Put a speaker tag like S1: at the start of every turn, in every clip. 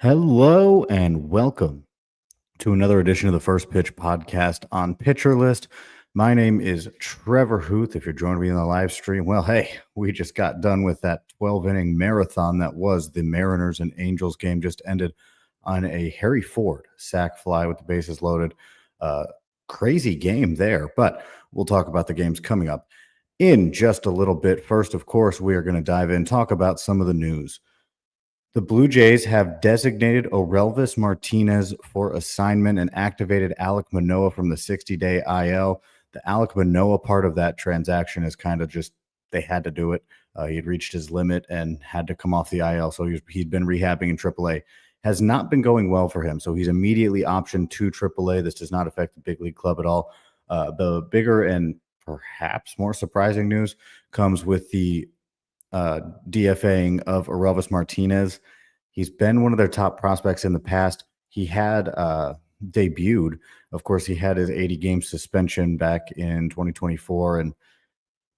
S1: Hello and welcome to another edition of the First Pitch podcast on Pitcher List. My name is Trevor Hooth. If you're joining me in the live stream, well, hey, we just got done with that 12-inning marathon that was the Mariners and Angels game. Just ended on a Harry Ford sac fly with the bases loaded. Crazy game there, but we'll talk about the games coming up in just a little bit. First, of course, we are going to dive in, talk about some of the news. The Blue Jays have designated Orelvis Martinez for assignment and activated Alek Manoah from the 60-day IL. The Alek Manoah part of that transaction is kind of just they had to do it. He had reached his limit and had to come off the IL, so he'd been rehabbing in AAA. Has not been going well for him, so he's immediately optioned to AAA. This does not affect the big league club at all. The bigger and perhaps more surprising news comes with the DFAing of Orelvis Martinez. He's been one of their top prospects in the past. He had debuted. Of course, he had his 80-game suspension back in 2024 and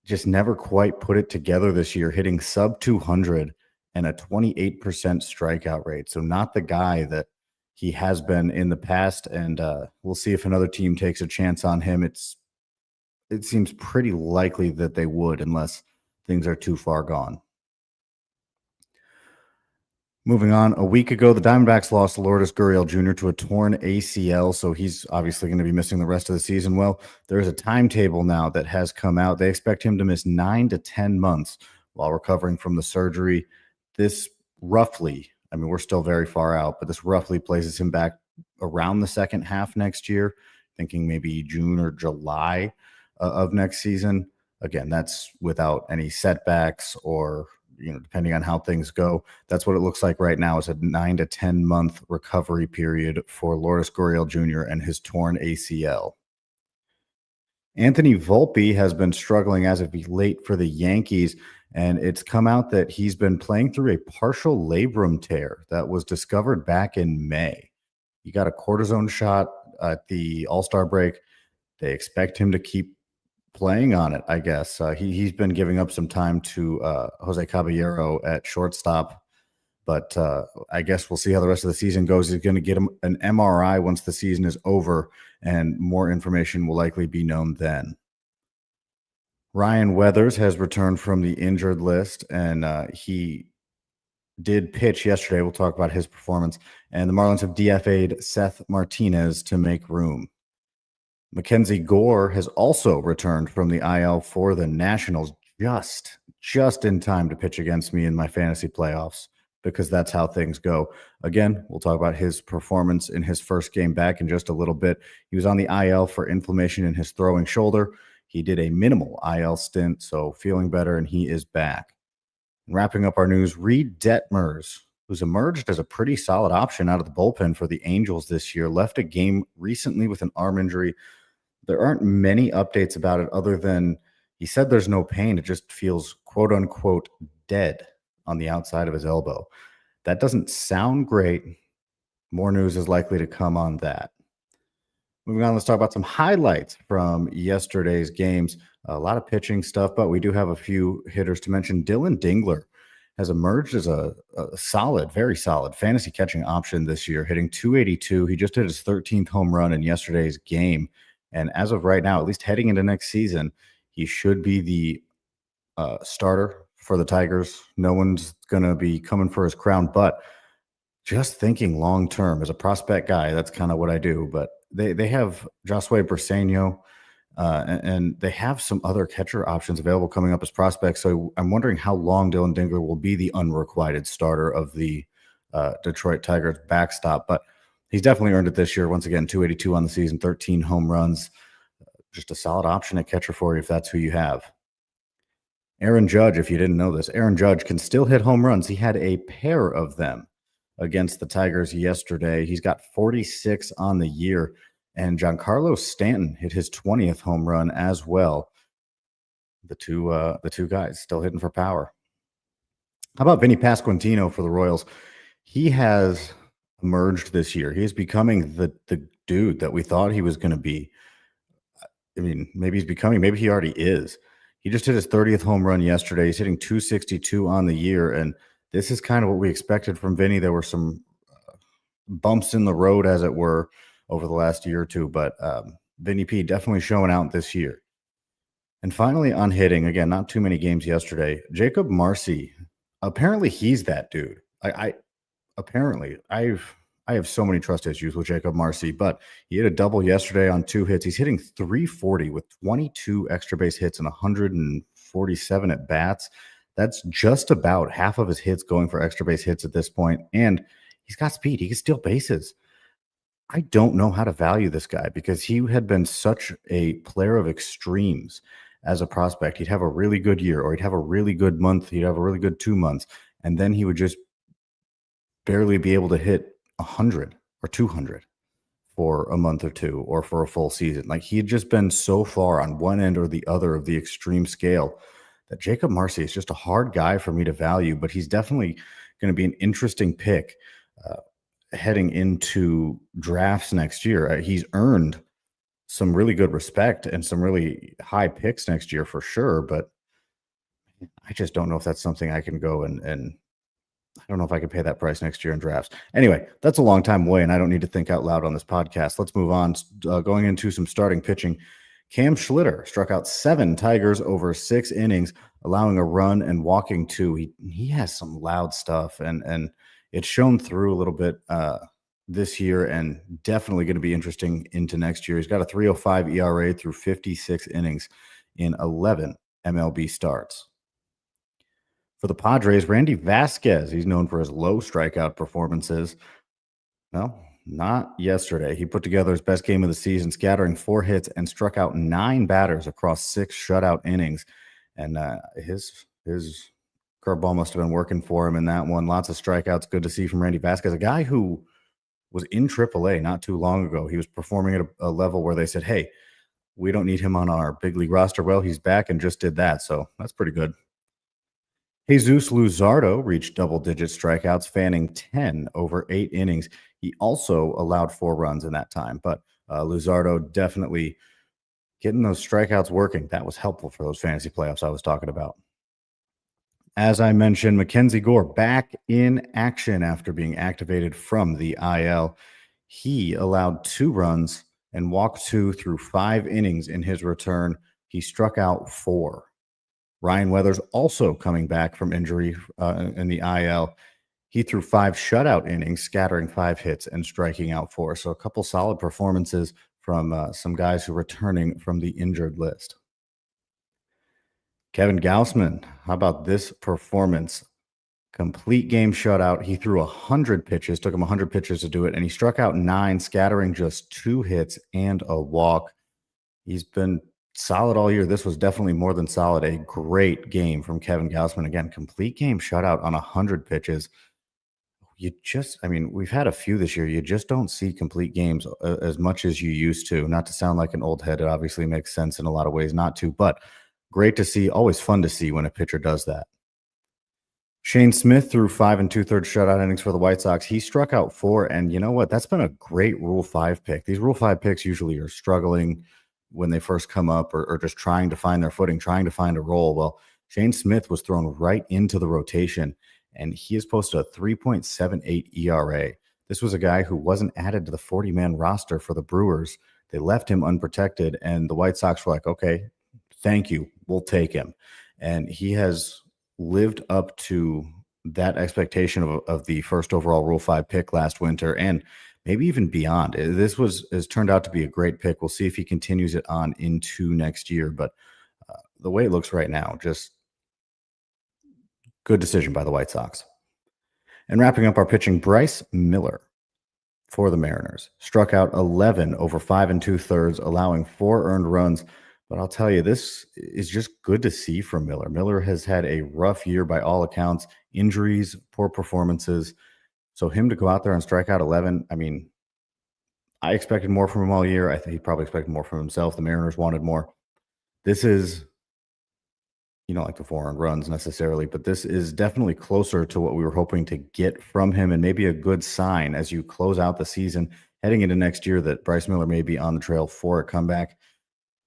S1: just never quite put it together this year, hitting sub 200 and a 28% strikeout rate. So not the guy that he has been in the past, and we'll see if another team takes a chance on him. It seems pretty likely that they would, unless things are too far gone. Moving on, a week ago, the Diamondbacks lost Lourdes Gurriel Jr. to a torn ACL, so he's obviously going to be missing the rest of the season. Well, there's a timetable now that has come out. They expect him to miss 9 to 10 months while recovering from the surgery. This roughly, we're still very far out, but this roughly places him back around the second half next year, thinking maybe June or July of next season. Again, that's without any setbacks or, depending on how things go. That's what it looks like right now, is a 9 to 10 month recovery period for Lourdes Gurriel Jr. and his torn ACL. Anthony Volpe has been struggling as of late for the Yankees, and it's come out that he's been playing through a partial labrum tear that was discovered back in May. He got a cortisone shot at the All-Star break. They expect him to keep playing on it, I guess. He's been giving up some time to Jose Caballero at shortstop, but I guess we'll see how the rest of the season goes. He's going to get him an MRI once the season is over, and more information will likely be known then. Ryan Weathers has returned from the injured list, and he did pitch yesterday. We'll talk about his performance. And the Marlins have DFA'd Seth Martinez to make room. Mackenzie Gore has also returned from the IL for the Nationals just in time to pitch against me in my fantasy playoffs, because that's how things go. Again, we'll talk about his performance in his first game back in just a little bit. He was on the IL for inflammation in his throwing shoulder. He did a minimal IL stint, so feeling better, and he is back. And wrapping up our news, Reed Detmers, who's emerged as a pretty solid option out of the bullpen for the Angels this year, left a game recently with an arm injury. There aren't many updates about it other than he said there's no pain. It just feels quote unquote dead on the outside of his elbow. That doesn't sound great. More news is likely to come on that. Moving on, let's talk about some highlights from yesterday's games. A lot of pitching stuff, but we do have a few hitters to mention. Dylan Dingler has emerged as a solid, very solid fantasy catching option this year, hitting 282. He just hit his 13th home run in yesterday's game. And as of right now, at least heading into next season, he should be the starter for the Tigers. No one's going to be coming for his crown, but just thinking long term as a prospect guy, that's kind of what I do. But they have Josue Briseño, and they have some other catcher options available coming up as prospects. So I'm wondering how long Dylan Dingler will be the unrequited starter of the Detroit Tigers backstop. But he's definitely earned it this year. Once again, 282 on the season, 13 home runs. Just a solid option at catcher for you if that's who you have. Aaron Judge, if you didn't know this, Aaron Judge can still hit home runs. He had a pair of them against the Tigers yesterday. He's got 46 on the year. And Giancarlo Stanton hit his 20th home run as well. The two guys still hitting for power. How about Vinny Pasquantino for the Royals? He has emerged this year. He is becoming the dude that we thought he was going to be. Maybe he already is. He just hit his 30th home run yesterday. He's hitting 262 on the year, and this is kind of what we expected from Vinny. There were some bumps in the road, as it were, over the last year or two. But Vinny P definitely showing out this year. And finally, on hitting, again, not too many games yesterday. Jacob Marcy, apparently he's that dude. I apparently I have so many trust issues with Jacob Marcy, but he hit a double yesterday on 2 hits. He's hitting 340 with 22 extra base hits and 147 at bats. That's just about half of his hits going for extra base hits at this point. And he's got speed. He can steal bases. I don't know how to value this guy because he had been such a player of extremes as a prospect. He'd have a really good year, or he'd have a really good month. He'd have a really good 2 months. And then he would just barely be able to hit 100 or 200 for a month or two or for a full season. Like, he had just been so far on one end or the other of the extreme scale that Jacob Marcy is just a hard guy for me to value, but he's definitely going to be an interesting pick heading into drafts next year. He's earned some really good respect and some really high picks next year for sure, but I just don't know if that's something I can go and I don't know if I could pay that price next year in drafts. Anyway, that's a long time away, and I don't need to think out loud on this podcast. Let's move on. Going into some starting pitching, Cam Schlitter struck out 7 Tigers over 6 innings, allowing a run and walking 2. He has some loud stuff, and it's shown through a little bit this year, and definitely going to be interesting into next year. He's got a 3.05 ERA through 56 innings in 11 MLB starts. For the Padres, Randy Vasquez, he's known for his low strikeout performances. Well, not yesterday. He put together his best game of the season, scattering 4 hits and struck out 9 batters across 6 shutout innings. And his curveball must have been working for him in that one. Lots of strikeouts. Good to see from Randy Vasquez, a guy who was in AAA not too long ago. He was performing at a level where they said, hey, we don't need him on our big league roster. Well, he's back and just did that. So that's pretty good. Jesus Luzardo reached double-digit strikeouts, fanning 10 over 8 innings. He also allowed 4 runs in that time, but Luzardo definitely getting those strikeouts working. That was helpful for those fantasy playoffs I was talking about. As I mentioned, Mackenzie Gore back in action after being activated from the IL. He allowed 2 runs and walked 2 through 5 innings in his return. He struck out 4. Ryan Weathers also coming back from injury in the IL. He threw 5 shutout innings, scattering 5 hits and striking out 4. So a couple solid performances from some guys who are returning from the injured list. Kevin Gausman, how about this performance? Complete game shutout. He threw 100 pitches, took him 100 pitches to do it, and he struck out 9, scattering just 2 hits and a walk. He's been solid all year. This was definitely more than solid. A great game from Kevin Gausman. Again, complete game shutout on 100 pitches. We've had a few this year. You just don't see complete games as much as you used to. Not to sound like an old head. It obviously makes sense in a lot of ways not to, but great to see. Always fun to see when a pitcher does that. Shane Smith threw 5 2/3 shutout innings for the White Sox. He struck out 4, and you know what? That's been a great Rule 5 pick. These Rule 5 picks usually are struggling when they first come up or just trying to find their footing, trying to find a role. Well, Shane Smith was thrown right into the rotation, and he has posted a 3.78 ERA. This was a guy who wasn't added to the 40-man roster for the Brewers. They left him unprotected, and the White Sox were like, okay, thank you. We'll take him. And he has lived up to that expectation of the first overall Rule 5 pick last winter, and maybe even beyond. This has turned out to be a great pick. We'll see if he continues it on into next year. But the way it looks right now, just good decision by the White Sox. And wrapping up our pitching, Bryce Miller for the Mariners struck out 11 over 5 2/3, allowing 4 earned runs. But I'll tell you, this is just good to see from Miller. Miller has had a rough year by all accounts, injuries, poor performances. So him to go out there and strike out 11, I expected more from him all year. I think he probably expected more from himself. The Mariners wanted more. This is, like the 4 earned runs necessarily, but this is definitely closer to what we were hoping to get from him, and maybe a good sign as you close out the season, heading into next year, that Bryce Miller may be on the trail for a comeback.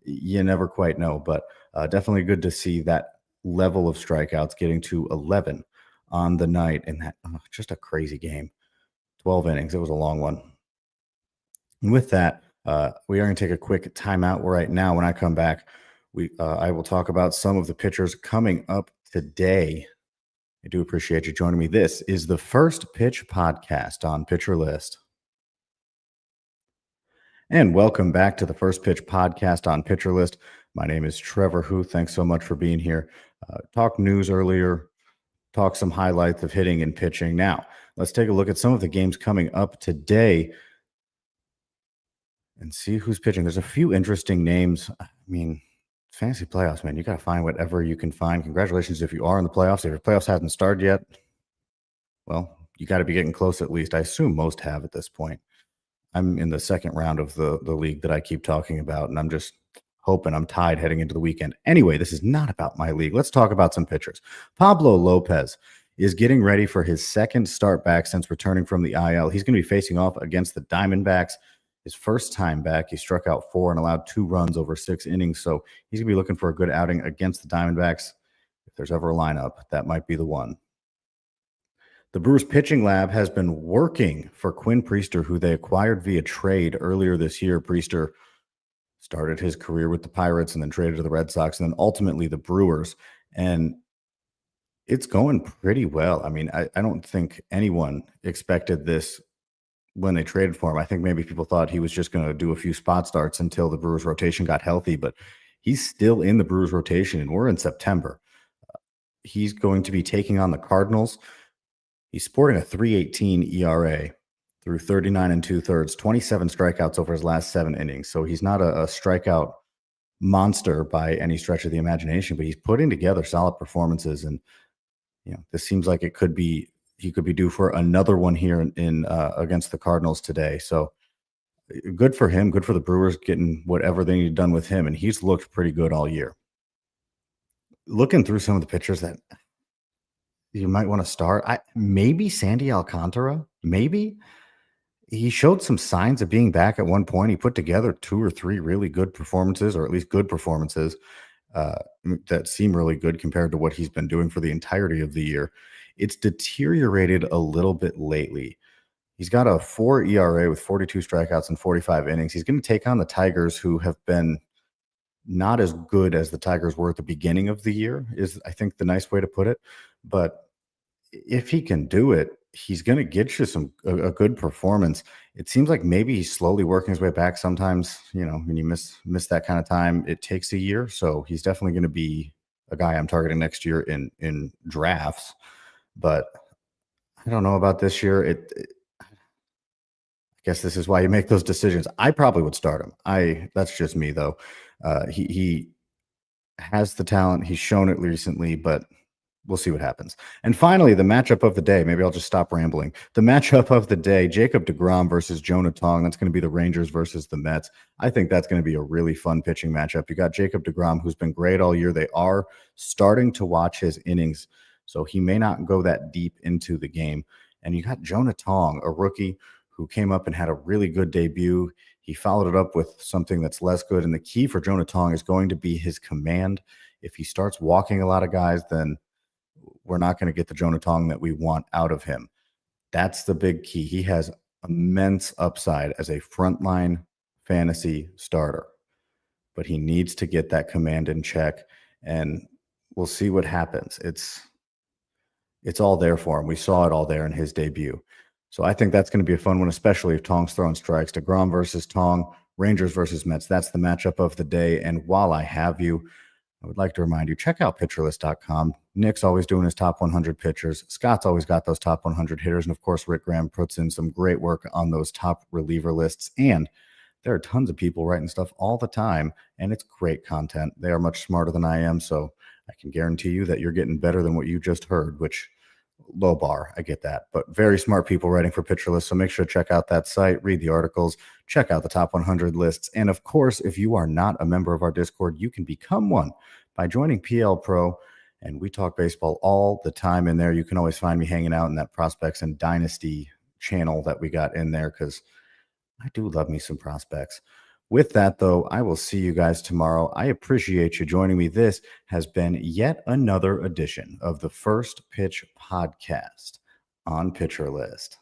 S1: You never quite know, but definitely good to see that level of strikeouts getting to 11 on the night, and that just a crazy game. 12 innings. It was a long one. And with that, we are going to take a quick timeout right now. When I come back, I will talk about some of the pitchers coming up today. I do appreciate you joining me. This is the First Pitch Podcast on Pitcher List. And welcome back to the First Pitch Podcast on Pitcher List. My name is Trevor Hooth. Thanks so much for being here. Talk news earlier, talk some highlights of hitting and pitching. Now, let's take a look at some of the games coming up today and see who's pitching. There's a few interesting names. I mean, fantasy playoffs, man, you got to find whatever you can find. Congratulations if you are in the playoffs. If your playoffs haven't started yet, well, you got to be getting close at least. I assume most have at this point. I'm in the second round of the league that I keep talking about, and I'm just hoping I'm tied heading into the weekend. Anyway, this is not about my league. Let's talk about some pitchers. Pablo Lopez is getting ready for his second start back since returning from the IL. He's going to be facing off against the Diamondbacks. His first time back, he struck out 4 and allowed 2 runs over 6 innings. So he's going to be looking for a good outing against the Diamondbacks. If there's ever a lineup, that might be the one. The Brewers pitching lab has been working for Quinn Priester, who they acquired via trade earlier this year. Priester started his career with the Pirates and then traded to the Red Sox and then ultimately the Brewers. And it's going pretty well. I mean, I don't think anyone expected this when they traded for him. I think maybe people thought he was just going to do a few spot starts until the Brewers rotation got healthy, but he's still in the Brewers rotation and we're in September. He's going to be taking on the Cardinals. He's sporting a 3.18 ERA through 39 2/3, 27 strikeouts over his last 7 innings. So he's not a strikeout monster by any stretch of the imagination, but he's putting together solid performances. And, this seems like he could be due for another one here in against the Cardinals today. So good for him, good for the Brewers getting whatever they need done with him. And he's looked pretty good all year. Looking through some of the pitchers that you might want to start, maybe Sandy Alcantara, maybe. He showed some signs of being back at one point. He put together 2 or 3 really good performances, or at least good performances that seem really good compared to what he's been doing for the entirety of the year. It's deteriorated a little bit lately. He's got a 4 ERA with 42 strikeouts and 45 innings. He's going to take on the Tigers, who have been not as good as the Tigers were at the beginning of the year, is I think the nice way to put it. But if he can do it, he's going to get you a good performance. It seems like maybe he's slowly working his way back. Sometimes, when you miss that kind of time, it takes a year. So he's definitely going to be a guy I'm targeting next year in drafts. But I don't know about this year. I guess this is why you make those decisions. I probably would start him. That's just me though. He has the talent. He's shown it recently, but we'll see what happens. And finally, the matchup of the day. Maybe I'll just stop rambling. The matchup of the day, Jacob deGrom versus Jonah Tong. That's going to be the Rangers versus the Mets. I think that's going to be a really fun pitching matchup. You got Jacob deGrom, who's been great all year. They are starting to watch his innings, so he may not go that deep into the game. And you got Jonah Tong, a rookie who came up and had a really good debut. He followed it up with something that's less good. And the key for Jonah Tong is going to be his command. If he starts walking a lot of guys, then we're not going to get the Jonah Tong that we want out of him. That's the big key. He has immense upside as a frontline fantasy starter, but he needs to get that command in check, and we'll see what happens. It's all there for him. We saw it all there in his debut. So I think that's going to be a fun one, especially if Tong's throwing strikes. DeGrom versus Tong, Rangers versus Mets. That's the matchup of the day. And while I have you, I would like to remind you, check out pitcherlist.com. Nick's always doing his top 100 pitchers. Scott's always got those top 100 hitters. And of course, Rick Graham puts in some great work on those top reliever lists. And there are tons of people writing stuff all the time, and it's great content. They are much smarter than I am. So I can guarantee you that you're getting better than what you just heard, which low bar. I get that, but very smart people writing for Pitcher List. So make sure to check out that site, read the articles, check out the top 100 lists. And of course, if you are not a member of our Discord, you can become one by joining PL Pro. And we talk baseball all the time in there. You can always find me hanging out in that Prospects and Dynasty channel that we got in there, because I do love me some prospects. With that, though, I will see you guys tomorrow. I appreciate you joining me. This has been yet another edition of the First Pitch Podcast on Pitcher List.